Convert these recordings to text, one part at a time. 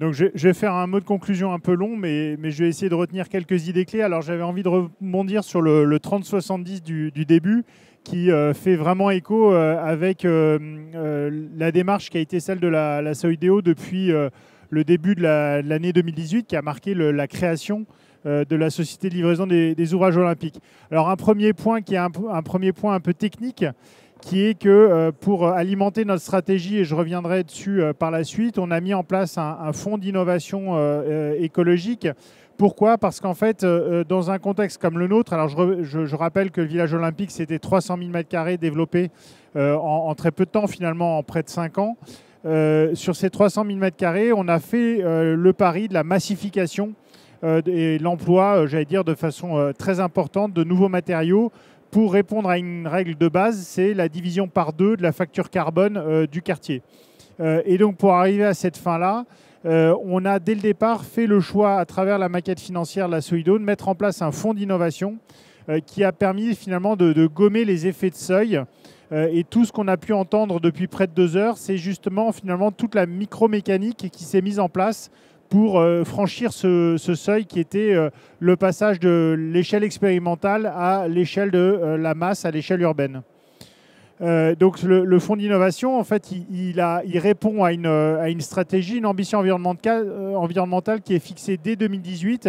Donc je vais faire un mot de conclusion un peu long, mais je vais essayer de retenir quelques idées clés. Alors j'avais envie de rebondir sur le 30-70 du début, qui fait vraiment écho avec la démarche qui a été celle de la SOIDEO depuis le début de l'année 2018, qui a marqué la création de la Société de livraison des ouvrages olympiques. Alors un premier point qui est un premier point un peu technique, qui est que pour alimenter notre stratégie, et je reviendrai dessus par la suite, on a mis en place un fonds d'innovation écologique. Pourquoi ? Parce qu'en fait, dans un contexte comme le nôtre, alors je rappelle que le village olympique, c'était 300 000 m² développés en très peu de temps, finalement en près de 5 ans. Sur ces 300 000 m², on a fait le pari de la massification et l'emploi, j'allais dire, de façon très importante de nouveaux matériaux pour répondre à une règle de base, c'est la division par 2 de la facture carbone du quartier. Et donc, pour arriver à cette fin-là, on a dès le départ fait le choix, à travers la maquette financière de la SOIDEO, de mettre en place un fonds d'innovation qui a permis finalement de gommer les effets de seuil. Et tout ce qu'on a pu entendre depuis près de 2 heures, c'est justement finalement toute la micromécanique qui s'est mise en place pour franchir ce seuil qui était le passage de l'échelle expérimentale à l'échelle de la masse, à l'échelle urbaine. Donc le fonds d'innovation, en fait, il répond à une stratégie, une ambition environnementale qui est fixée dès 2018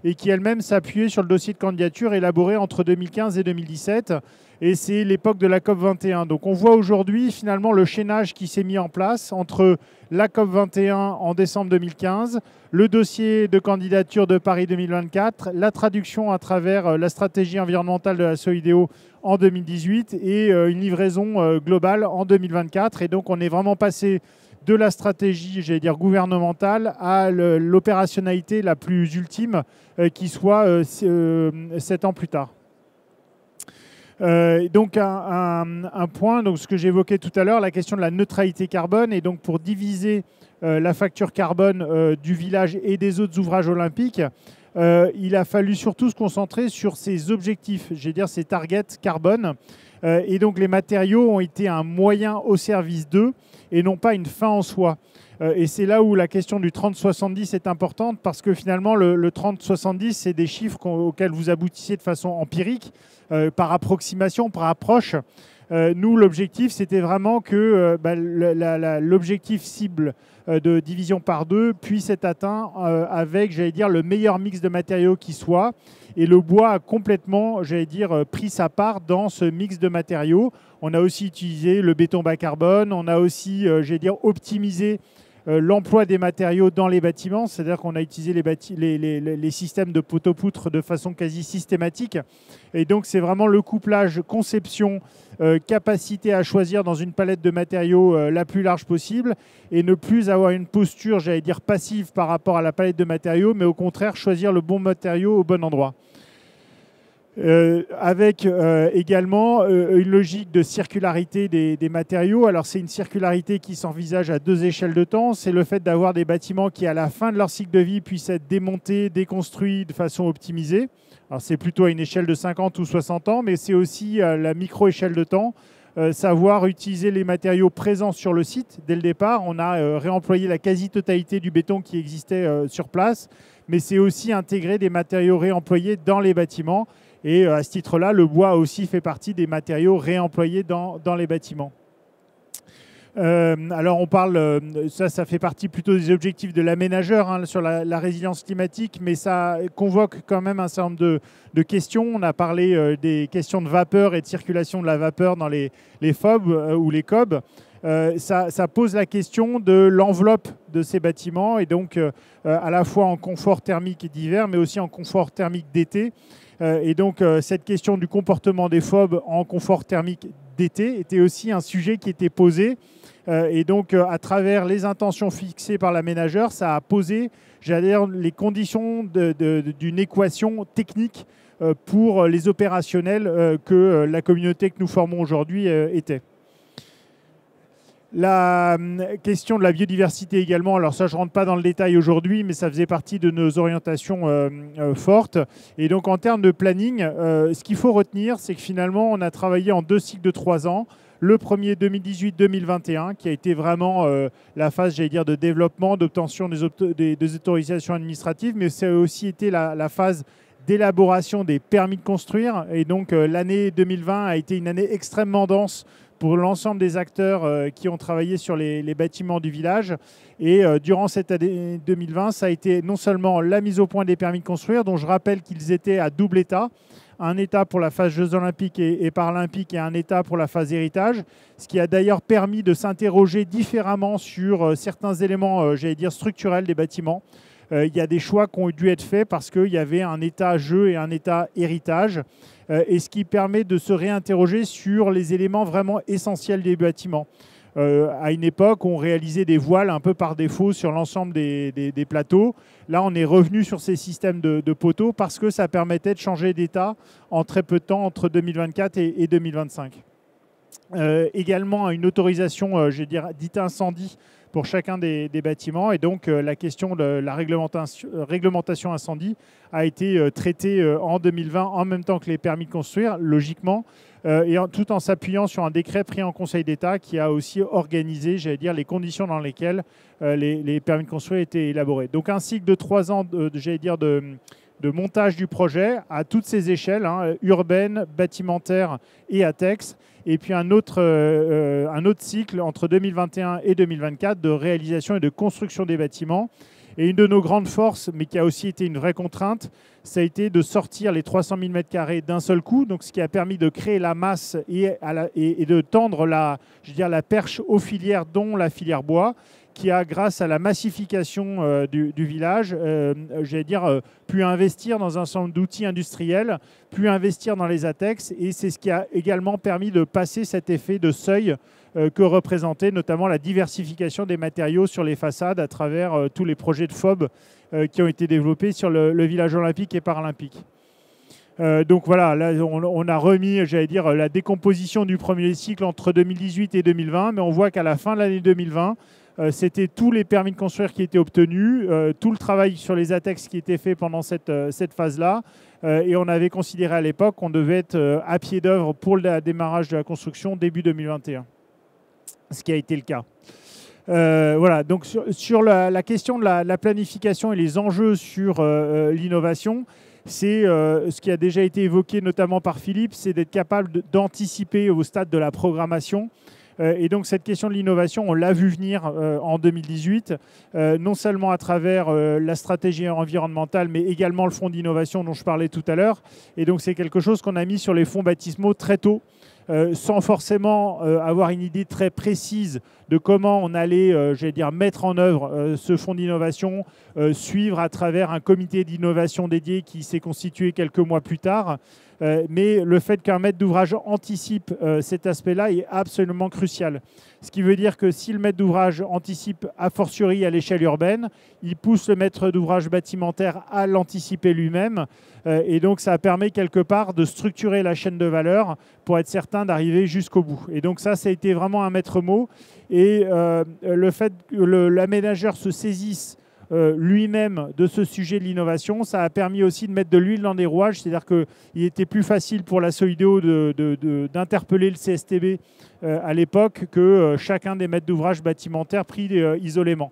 et qui elle-même s'appuyait sur le dossier de candidature élaboré entre 2015 et 2017. Et c'est l'époque de la COP21. Donc on voit aujourd'hui finalement le chaînage qui s'est mis en place entre la COP21 en décembre 2015, le dossier de candidature de Paris 2024, la traduction à travers la stratégie environnementale de la SOIDEO en 2018 et une livraison globale en 2024. Et donc on est vraiment passé de la stratégie, j'allais dire, gouvernementale à l'opérationnalité la plus ultime qui soit 7 ans plus tard. Donc un point, donc ce que j'évoquais tout à l'heure, la question de la neutralité carbone. Et donc pour diviser la facture carbone du village et des autres ouvrages olympiques, il a fallu surtout se concentrer sur ces objectifs, je vais dire ces targets carbone. Et donc les matériaux ont été un moyen au service d'eux et non pas une fin en soi. Et c'est là où la question du 30-70 est importante, parce que finalement le 30-70, c'est des chiffres auxquels vous aboutissez de façon empirique, par approximation, par approche. Nous, l'objectif, c'était vraiment que l'objectif cible de division par 2 puisse être atteint avec, j'allais dire, le meilleur mix de matériaux qui soit. Et le bois a complètement, j'allais dire, pris sa part dans ce mix de matériaux. On a aussi utilisé le béton bas carbone. On a aussi, j'allais dire, optimisé l'emploi des matériaux dans les bâtiments. C'est-à-dire qu'on a utilisé les systèmes de poteaux-poutres de façon quasi systématique. Et donc, c'est vraiment le couplage conception, capacité à choisir dans une palette de matériaux la plus large possible et ne plus avoir une posture, j'allais dire, passive par rapport à la palette de matériaux, mais au contraire, choisir le bon matériau au bon endroit. Avec également une logique de circularité des matériaux. Alors c'est une circularité qui s'envisage à 2 échelles de temps. C'est le fait d'avoir des bâtiments qui, à la fin de leur cycle de vie, puissent être démontés, déconstruits de façon optimisée. Alors c'est plutôt à une échelle de 50 ou 60 ans, mais c'est aussi la micro-échelle de temps. Savoir utiliser les matériaux présents sur le site. Dès le départ, on a réemployé la quasi-totalité du béton qui existait sur place, mais c'est aussi intégrer des matériaux réemployés dans les bâtiments. Et à ce titre-là, le bois aussi fait partie des matériaux réemployés dans les bâtiments. Alors on parle, ça fait partie plutôt des objectifs de l'aménageur sur la résilience climatique, mais ça convoque quand même un certain nombre de questions. On a parlé des questions de vapeur et de circulation de la vapeur dans les FOB ou les COB. Ça pose la question de l'enveloppe de ces bâtiments, et donc à la fois en confort thermique d'hiver, mais aussi en confort thermique d'été. Et donc cette question du comportement des FOB en confort thermique d'été était aussi un sujet qui était posé. Et donc à travers les intentions fixées par l'aménageur, ça a posé, j'allais dire, les conditions d'une équation technique pour les opérationnels que la communauté que nous formons aujourd'hui était. La question de la biodiversité également, alors ça je ne rentre pas dans le détail aujourd'hui, mais ça faisait partie de nos orientations fortes. Et donc en termes de planning, ce qu'il faut retenir, c'est que finalement on a travaillé en 2 cycles de 3 ans. Le premier 2018-2021, qui a été vraiment la phase, j'allais dire, de développement, d'obtention des autorisations administratives, mais ça a aussi été la phase d'élaboration des permis de construire. Et donc l'année 2020 a été une année extrêmement dense pour l'ensemble des acteurs qui ont travaillé sur les bâtiments du village. Et durant cette année 2020, ça a été non seulement la mise au point des permis de construire, dont je rappelle qu'ils étaient à double état, un état pour la phase Jeux Olympiques et Paralympiques et un état pour la phase héritage, ce qui a d'ailleurs permis de s'interroger différemment sur certains éléments, j'allais dire, structurels des bâtiments. Il y a des choix qui ont dû être faits parce qu'il y avait un état jeu et un état héritage, et ce qui permet de se réinterroger sur les éléments vraiment essentiels des bâtiments. À une époque, on réalisait des voiles un peu par défaut sur l'ensemble des plateaux. Là, on est revenu sur ces systèmes de poteaux parce que ça permettait de changer d'état en très peu de temps, entre 2024 et 2025. Également, une autorisation, je vais dire, dite incendie pour chacun des bâtiments. Et donc, la question de la réglementation incendie a été traitée en 2020 en même temps que les permis de construire, logiquement, tout en s'appuyant sur un décret pris en Conseil d'État qui a aussi organisé, j'allais dire, les conditions dans lesquelles les permis de construire étaient élaborés. Donc, un cycle de 3 ans, j'allais dire, de montage du projet à toutes ces échelles, urbaine, bâtimentaire et ATEX. Et puis un autre cycle entre 2021 et 2024 de réalisation et de construction des bâtiments. Et une de nos grandes forces, mais qui a aussi été une vraie contrainte, ça a été de sortir les 300 000 m² d'un seul coup, donc ce qui a permis de créer la masse et de tendre la perche aux filières, dont la filière bois, qui a, grâce à la massification du village, pu investir dans un certain nombre d'outils industriels, pu investir dans les ATEX, et c'est ce qui a également permis de passer cet effet de seuil que représentait notamment la diversification des matériaux sur les façades à travers tous les projets de FOB qui ont été développés sur le village olympique et paralympique. Donc voilà, là on a remis, j'allais dire, la décomposition du premier cycle entre 2018 et 2020, mais on voit qu'à la fin de l'année 2020, c'était tous les permis de construire qui étaient obtenus, tout le travail sur les ATEX qui était fait pendant cette phase-là. Et on avait considéré à l'époque qu'on devait être à pied d'œuvre pour le démarrage de la construction début 2021, ce qui a été le cas. Voilà, donc sur la question de la planification et les enjeux sur l'innovation, c'est ce qui a déjà été évoqué notamment par Philippe, c'est d'être capable d'anticiper au stade de la programmation. Et donc cette question de l'innovation, on l'a vu venir en 2018, non seulement à travers la stratégie environnementale, mais également le fonds d'innovation dont je parlais tout à l'heure. Et donc c'est quelque chose qu'on a mis sur les fonds baptismaux très tôt, sans forcément avoir une idée très précise de comment on allait, mettre en œuvre ce fonds d'innovation, suivre à travers un comité d'innovation dédié qui s'est constitué quelques mois plus tard. Mais le fait qu'un maître d'ouvrage anticipe cet aspect-là est absolument crucial. Ce qui veut dire que si le maître d'ouvrage anticipe a fortiori à l'échelle urbaine, il pousse le maître d'ouvrage bâtimentaire à l'anticiper lui-même. Et donc ça permet quelque part de structurer la chaîne de valeur pour être certain d'arriver jusqu'au bout. Et donc ça a été vraiment un maître mot. Et le fait que l'aménageur se saisisse lui-même de ce sujet de l'innovation, ça a permis aussi de mettre de l'huile dans des rouages, c'est-à-dire qu'il était plus facile pour la Solideo d'interpeller le CSTB à l'époque que chacun des maîtres d'ouvrage bâtimentaires pris isolément.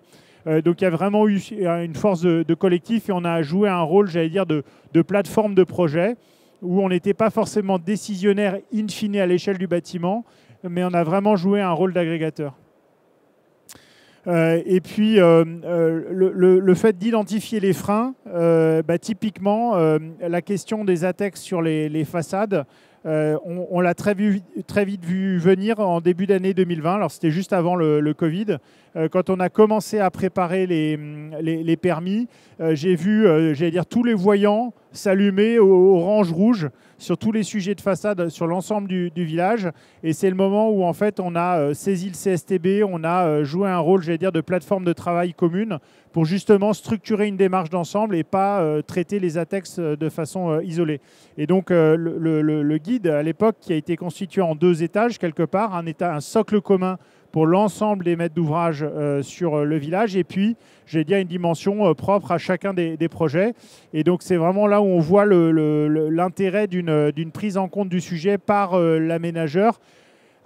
Donc il y a vraiment eu une force de collectif et on a joué un rôle, de plateforme de projet où on n'était pas forcément décisionnaire in fine à l'échelle du bâtiment, mais on a vraiment joué un rôle d'agrégateur. Et puis, le fait d'identifier les freins, typiquement, la question des ATEX sur les façades, on l'a très vite vu venir en début d'année 2020. Alors, c'était juste avant le Covid. Quand on a commencé à préparer les permis, j'ai vu, tous les voyants s'allumer au orange-rouge sur tous les sujets de façade sur l'ensemble du village. Et c'est le moment où, en fait, on a saisi le CSTB, on a joué un rôle, de plateforme de travail commune pour justement structurer une démarche d'ensemble et pas traiter les ATEX de façon isolée. Et donc, le guide, à l'époque, qui a été constitué en 2 étages, quelque part, un socle commun pour l'ensemble des maîtres d'ouvrage sur le village, et puis une dimension propre à chacun des projets. Et donc c'est vraiment là où on voit l'intérêt d'une prise en compte du sujet par l'aménageur,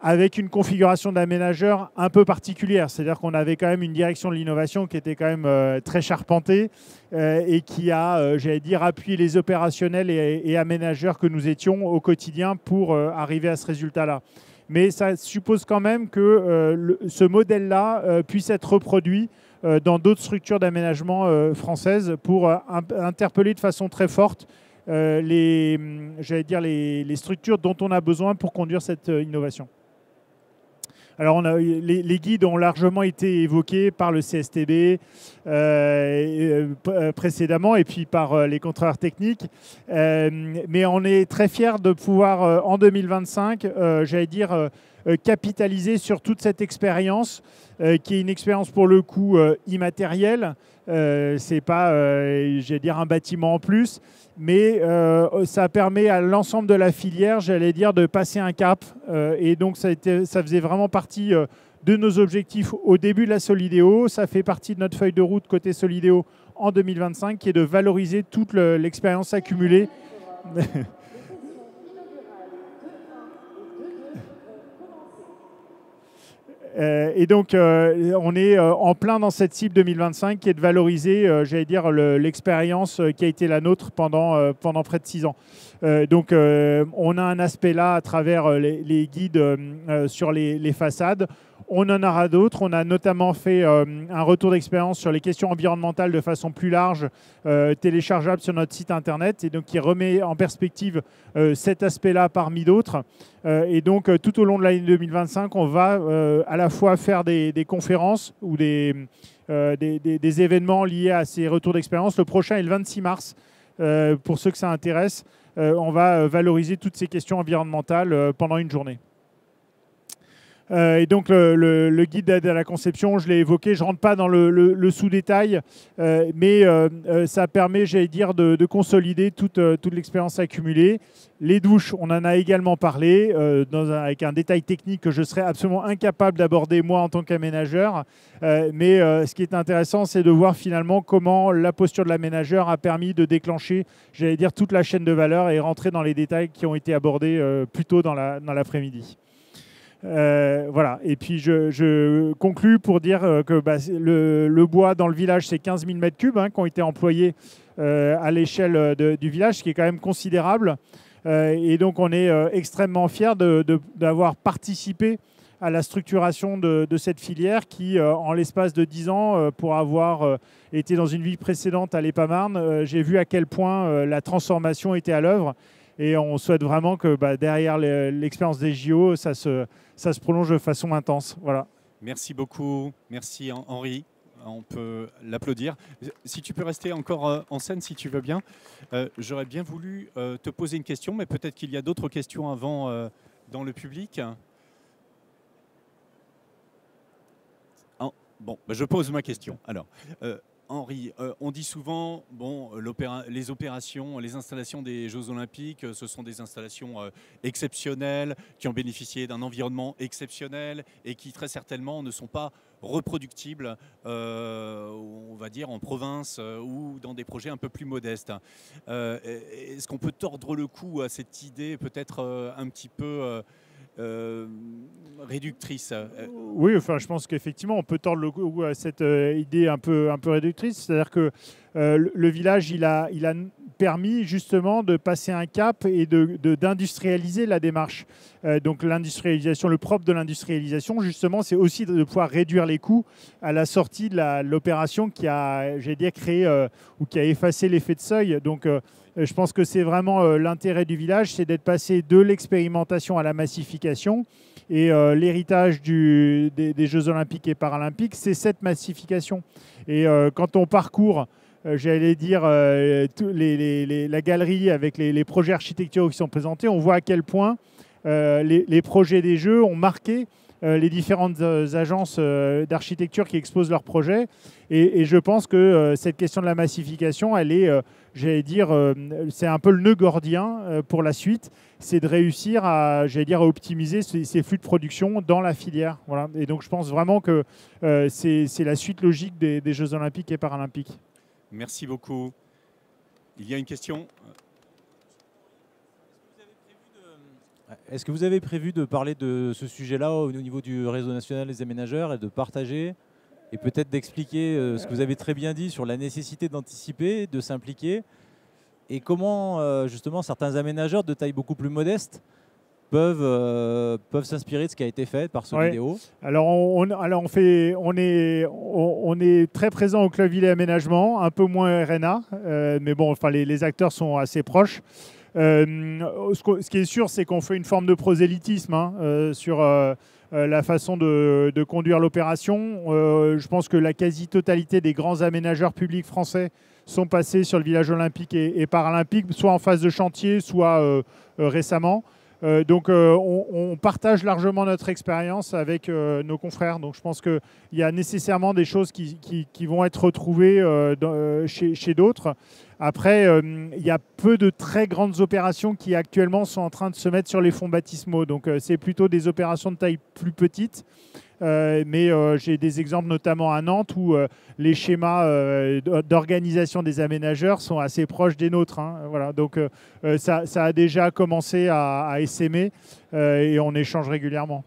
avec une configuration d'aménageur un peu particulière. C'est-à-dire qu'on avait quand même une direction de l'innovation qui était quand même très charpentée et qui a, j'allais dire, appuyé les opérationnels et aménageurs que nous étions au quotidien pour arriver à ce résultat-là. Mais ça suppose quand même que ce modèle-là puisse être reproduit dans d'autres structures d'aménagement françaises pour interpeller de façon très forte j'allais dire les structures dont on a besoin pour conduire cette innovation. Alors, les guides ont largement été évoqués par le CSTB précédemment et puis par les contrôleurs techniques. Mais on est très fiers de pouvoir, en 2025, j'allais dire, capitaliser sur toute cette expérience, qui est une expérience pour le coup immatérielle. C'est pas, j'allais dire, un bâtiment en plus, mais ça permet à l'ensemble de la filière, j'allais dire, de passer un cap. Et donc, ça faisait vraiment partie de nos objectifs au début de la Solideo. Ça fait partie de notre feuille de route côté Solideo en 2025, qui est de valoriser toute l'expérience accumulée. Et donc, on est en plein dans cette cible 2025 qui est de valoriser, j'allais dire, l'expérience qui a été la nôtre pendant près de 6 ans. Donc, on a un aspect là à travers les guides sur les façades. On en aura d'autres. On a notamment fait un retour d'expérience sur les questions environnementales de façon plus large, téléchargeable sur notre site internet, et donc qui remet en perspective cet aspect-là parmi d'autres. Et donc, tout au long de l'année 2025, on va à la fois faire des conférences ou des événements liés à ces retours d'expérience. Le prochain est le 26 mars. Pour ceux que ça intéresse, on va valoriser toutes ces questions environnementales pendant une journée. Et donc le guide d'aide à la conception, je l'ai évoqué, je ne rentre pas dans le sous-détail, mais ça permet, j'allais dire, de consolider toute l'expérience accumulée. Les douches, on en a également parlé, avec un détail technique que je serais absolument incapable d'aborder moi en tant qu'aménageur. Mais ce qui est intéressant, c'est de voir finalement comment la posture de l'aménageur a permis de déclencher, j'allais dire, toute la chaîne de valeur et rentrer dans les détails qui ont été abordés plus tôt dans l'après-midi. Voilà. Et puis je conclus pour dire que le bois dans le village, c'est 15 000 mètres cubes qui ont été employés à l'échelle du village, ce qui est quand même considérable. Et donc on est extrêmement fiers d'avoir participé à la structuration de cette filière qui, en l'espace de 10 ans, pour avoir été dans une vie précédente à l'EPAMarne, j'ai vu à quel point la transformation était à l'œuvre. Et on souhaite vraiment que derrière l'expérience des JO, ça se prolonge de façon intense. Voilà. Merci beaucoup. Merci Henri. On peut l'applaudir. Si tu peux rester encore en scène, si tu veux bien. J'aurais bien voulu te poser une question, mais peut-être qu'il y a d'autres questions avant dans le public. Bon, je pose ma question. Alors, Henri, on dit souvent, les opérations, les installations des Jeux Olympiques, ce sont des installations exceptionnelles, qui ont bénéficié d'un environnement exceptionnel et qui très certainement ne sont pas reproductibles, on va dire, en province ou dans des projets un peu plus modestes. Est-ce qu'on peut tordre le cou à cette idée peut-être un petit peu réductrice? Oui, enfin, je pense qu'effectivement, on peut tordre le cou à cette idée un peu réductrice. C'est-à-dire que le village, il a permis justement de passer un cap et d'industrialiser la démarche. Donc l'industrialisation, le propre de l'industrialisation, justement, c'est aussi de pouvoir réduire les coûts à la sortie de l'opération qui a, j'ai dit, créé ou qui a effacé l'effet de seuil. Donc je pense que c'est vraiment l'intérêt du village, c'est d'être passé de l'expérimentation à la massification. Et l'héritage des Jeux Olympiques et Paralympiques, c'est cette massification. Et quand on parcourt, j'allais dire, la galerie avec les projets architecturaux qui sont présentés, on voit à quel point les projets des Jeux ont marqué les différentes agences d'architecture qui exposent leurs projets. Et je pense que cette question de la massification, elle est, j'allais dire, c'est un peu le nœud gordien pour la suite. C'est de réussir à, j'allais dire, à optimiser ces flux de production dans la filière. Voilà. Et donc, je pense vraiment que c'est la suite logique des Jeux Olympiques et Paralympiques. Merci beaucoup. Il y a une question. Est-ce que vous avez prévu de parler de ce sujet-là au niveau du réseau national des aménageurs et de partager et peut-être d'expliquer ce que vous avez très bien dit sur la nécessité d'anticiper, de s'impliquer et comment justement certains aménageurs de taille beaucoup plus modeste peuvent s'inspirer de ce qui a été fait par ce vidéo? Alors, on est très présent au Club Ville et Aménagement, un peu moins RNA, mais bon, enfin, les acteurs sont assez proches. Ce qui est sûr, c'est qu'on fait une forme de prosélytisme sur la façon de conduire l'opération. Je pense que la quasi-totalité des grands aménageurs publics français sont passés sur le village olympique et paralympique, soit en phase de chantier, soit récemment. Donc on partage largement notre expérience avec nos confrères. Donc je pense qu'il y a nécessairement des choses qui vont être retrouvées chez d'autres. Après, il y a peu de très grandes opérations qui actuellement sont en train de se mettre sur les fonds baptismaux. Donc c'est plutôt des opérations de taille plus petite. Mais j'ai des exemples notamment à Nantes où les schémas d'organisation des aménageurs sont assez proches des nôtres. Voilà. Donc ça a déjà commencé à essaimer et on échange régulièrement.